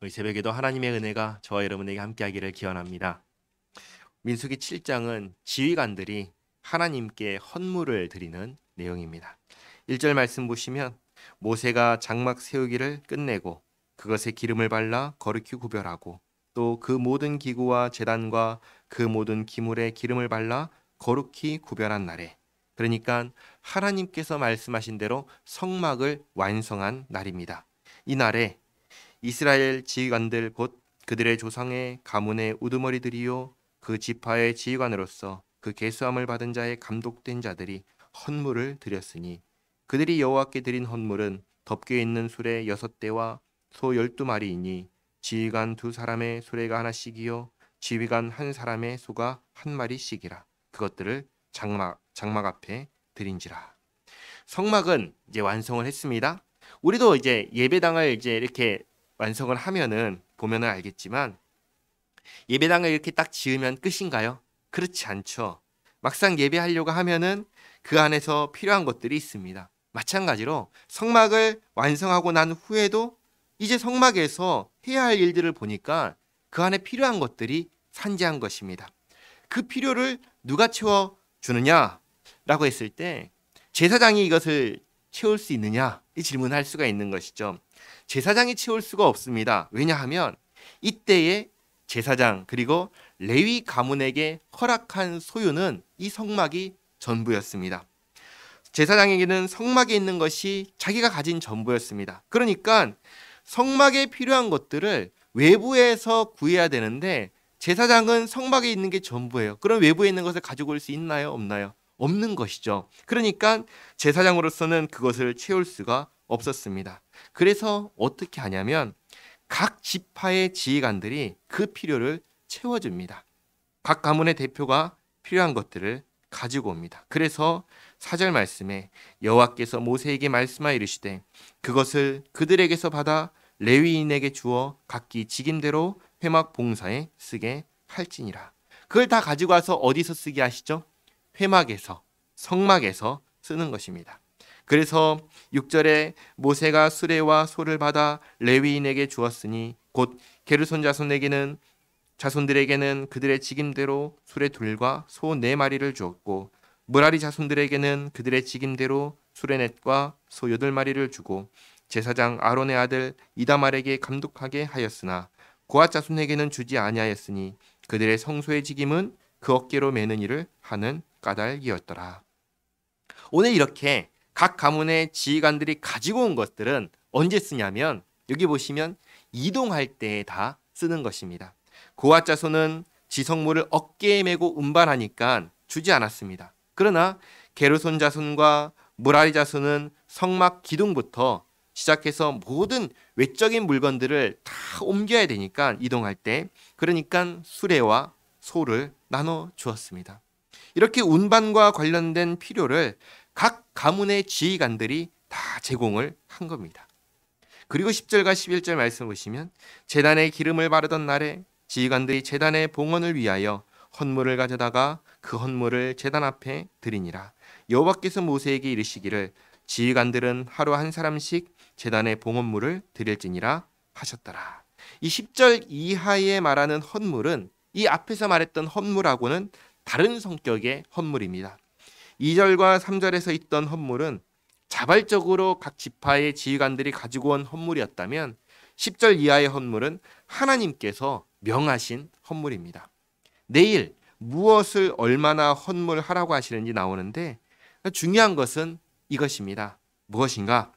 이 새벽에도 하나님의 은혜가 저와 여러분에게 함께하기를 기원합니다. 민수기 7장은 지휘관들이 하나님께 헌물을 드리는 내용입니다. 1절 말씀 보시면 모세가 장막 세우기를 끝내고 그것에 기름을 발라 거룩히 구별하고 또 그 모든 기구와 제단과 그 모든 기물에 기름을 발라 거룩히 구별한 날에, 그러니까 하나님께서 말씀하신 대로 성막을 완성한 날입니다. 이 날에 이스라엘 지휘관들 곧 그들의 조상의 가문의 우두머리들이요 그 지파의 지휘관으로서 그 계수함을 받은 자의 감독된 자들이 헌물을 드렸으니 그들이 여호와께 드린 헌물은 덮개 있는 수레 6대와 소 12마리이니 지휘관 2사람의 수레가 하나씩이요 지휘관 1사람의 소가 1마리씩이라. 그것들을 장막 앞에 드린지라. 성막은 이제 완성을 했습니다. 우리도 이제 예배당을 이제 이렇게 완성을 하면은 보면은 알겠지만 예배당을 이렇게 딱 지으면 끝인가요? 그렇지 않죠. 막상 예배하려고 하면은 그 안에서 필요한 것들이 있습니다. 마찬가지로 성막을 완성하고 난 후에도 이제 성막에서 해야 할 일들을 보니까 그 안에 필요한 것들이 산재한 것입니다. 그 필요를 누가 채워주느냐라고 했을 때 제사장이 이것을 채울 수 있느냐 이 질문을 할 수가 있는 것이죠. 제사장이 채울 수가 없습니다. 왜냐하면 이때의 제사장 그리고 레위 가문에게 허락한 소유는 이 성막이 전부였습니다. 제사장에게는 성막에 있는 것이 자기가 가진 전부였습니다. 그러니까 성막에 필요한 것들을 외부에서 구해야 되는데 제사장은 성막에 있는 게 전부예요. 그럼 외부에 있는 것을 가지고 올 수 있나요? 없나요? 없는 것이죠. 그러니까 제사장으로서는 그것을 채울 수가 없었습니다. 그래서 어떻게 하냐면 각 지파의 지휘관들이 그 필요를 채워줍니다. 각 가문의 대표가 필요한 것들을 가지고 옵니다. 그래서 4절 말씀에 여호와께서 모세에게 말씀하여 이르시되 그것을 그들에게서 받아 레위인에게 주어 각기 직임대로 회막 봉사에 쓰게 할지니라. 그걸 다 가지고 와서 어디서 쓰게 하시죠? 회막에서, 성막에서 쓰는 것입니다. 그래서 6절에 모세가 수레와 소를 받아 레위인에게 주었으니 곧 게르손 자손들에게는 그들의 직임대로 수레 둘과 소 4마리를 주었고 므라리 자손들에게는 그들의 직임대로 수레넷과 소 8마리를 주고 제사장 아론의 아들 이다말에게 감독하게 하였으나 고앗 자손에게는 주지 아니하였으니 그들의 성소의 직임은 그 어깨로 매는 일을 하는 까닭이었더라. 오늘 이렇게 각 가문의 지휘관들이 가지고 온 것들은 언제 쓰냐면 여기 보시면 이동할 때에 다 쓰는 것입니다. 고앗 자손은 지성물을 어깨에 메고 운반하니까 주지 않았습니다. 그러나 게르손 자손과 므라리 자손은 성막 기둥부터 시작해서 모든 외적인 물건들을 다 옮겨야 되니까 이동할 때 그러니까 수레와 소를 나눠 주었습니다. 이렇게 운반과 관련된 필요를 각 가문의 지휘관들이 다 제공을 한 겁니다. 그리고 10절과 11절 말씀 보시면 제단에 기름을 바르던 날에 지휘관들이 제단의 봉헌을 위하여 헌물을 가져다가 그 헌물을 제단 앞에 드리니라. 여호와께서 모세에게 이르시기를 지휘관들은 하루 1사람씩 제단의 봉헌물을 드릴지니라 하셨더라. 이 10절 이하에 말하는 헌물은 이 앞에서 말했던 헌물하고는 다른 성격의 헌물입니다. 2절과 3절에서 있던 헌물은 자발적으로 각 지파의 지휘관들이 가지고 온 헌물이었다면 10절 이하의 헌물은 하나님께서 명하신 헌물입니다. 내일 무엇을 얼마나 헌물하라고 하시는지 나오는데 중요한 것은 이것입니다. 무엇인가?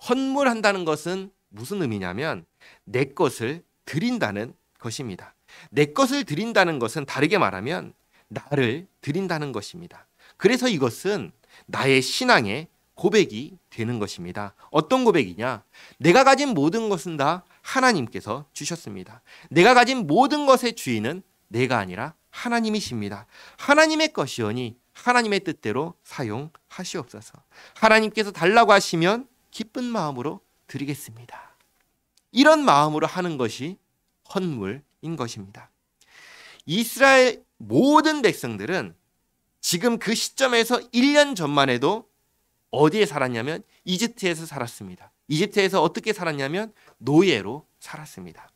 헌물한다는 것은 무슨 의미냐면 내 것을 드린다는 것입니다. 내 것을 드린다는 것은 다르게 말하면 나를 드린다는 것입니다. 그래서 이것은 나의 신앙의 고백이 되는 것입니다. 어떤 고백이냐? 내가 가진 모든 것은 다 하나님께서 주셨습니다. 내가 가진 모든 것의 주인은 내가 아니라 하나님이십니다. 하나님의 것이오니 하나님의 뜻대로 사용하시옵소서. 하나님께서 달라고 하시면 기쁜 마음으로 드리겠습니다. 이런 마음으로 하는 것이 헌물인 것입니다. 이스라엘 모든 백성들은 지금 그 시점에서 1년 전만 해도 어디에 살았냐면 이집트에서 살았습니다. 이집트에서 어떻게 살았냐면 노예로 살았습니다.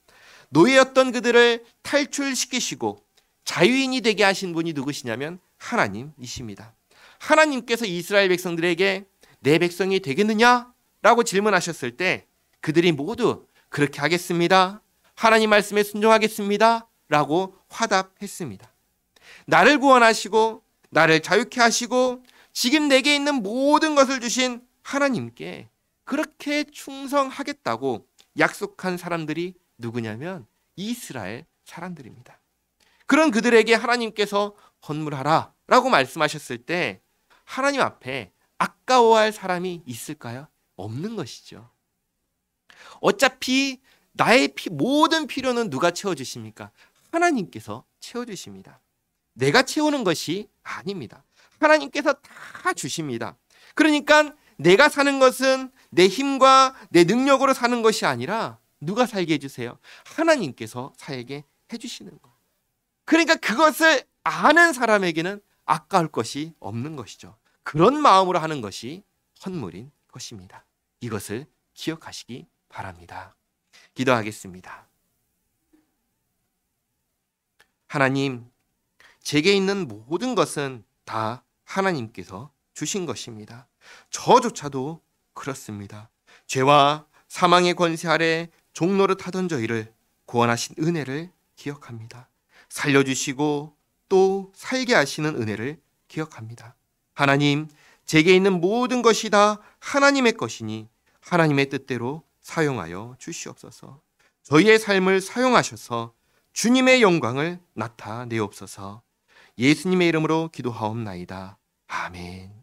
노예였던 그들을 탈출시키시고 자유인이 되게 하신 분이 누구시냐면 하나님이십니다. 하나님께서 이스라엘 백성들에게 내 백성이 되겠느냐? 라고 질문하셨을 때 그들이 모두 그렇게 하겠습니다. 하나님 말씀에 순종하겠습니다. 라고 화답했습니다. 나를 구원하시고 나를 자유케 하시고 지금 내게 있는 모든 것을 주신 하나님께 그렇게 충성하겠다고 약속한 사람들이 누구냐면 이스라엘 사람들입니다. 그런 그들에게 하나님께서 헌물하라 라고 말씀하셨을 때 하나님 앞에 아까워할 사람이 있을까요? 없는 것이죠. 어차피 나의 모든 필요는 누가 채워주십니까? 하나님께서 채워주십니다. 내가 채우는 것이 아닙니다. 하나님께서 다 주십니다. 그러니까 내가 사는 것은 내 힘과 내 능력으로 사는 것이 아니라 누가 살게 해주세요? 하나님께서 살게 해주시는 거예요. 그러니까 그것을 아는 사람에게는 아까울 것이 없는 것이죠. 그런 마음으로 하는 것이 헌물인 것입니다. 이것을 기억하시기 바랍니다. 기도하겠습니다. 하나님, 제게 있는 모든 것은 다 하나님께서 주신 것입니다. 저조차도 그렇습니다. 죄와 사망의 권세 아래 종노릇하던 저희를 구원하신 은혜를 기억합니다. 살려주시고 또 살게 하시는 은혜를 기억합니다. 하나님, 제게 있는 모든 것이 다 하나님의 것이니 하나님의 뜻대로 사용하여 주시옵소서. 저희의 삶을 사용하셔서 주님의 영광을 나타내옵소서. 예수님의 이름으로 기도하옵나이다. 아멘.